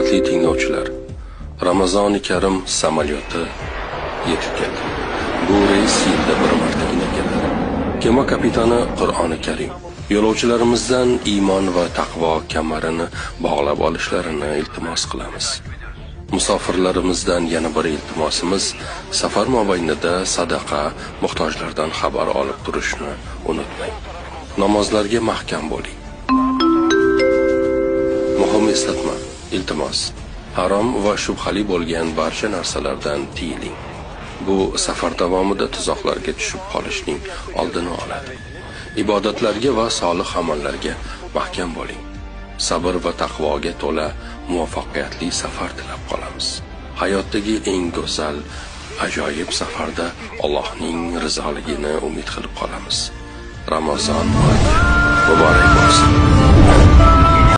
Hurmatli tinglovchilar, Ramazoni Karim samolyoti yetib keldi. Bu reys yilda bir martagina keladi. Kema kapitani Qur'oni Karim. Yo'lovchilarimizdan iymon va taqvo kamarini bog'lab olishlarini iltimos qilamiz. Musofirlarimizdan yana bir iltimosimiz, safar mobaynida sadaqa, muhtojlardan xabar olib turishni unutmang. Namozlarga mahkam bo'ling. Muhim eslatma, iltimos, harom va shubhali bo'lgan barcha narsalardan tiyiling. Bu safar davomida tuzoqlarga tushib qolishning oldini oladi. Ibodatlarga va solih amallarga mahkam bo'ling. Sabr va taqvoga to'la muvaffaqiyatli safar tilab qolamiz. Hayotdagi eng go'zal, ajoyib safarda Allohning rizoligini umid qilib qolamiz. Ramazon oyi muborak bo'lsin.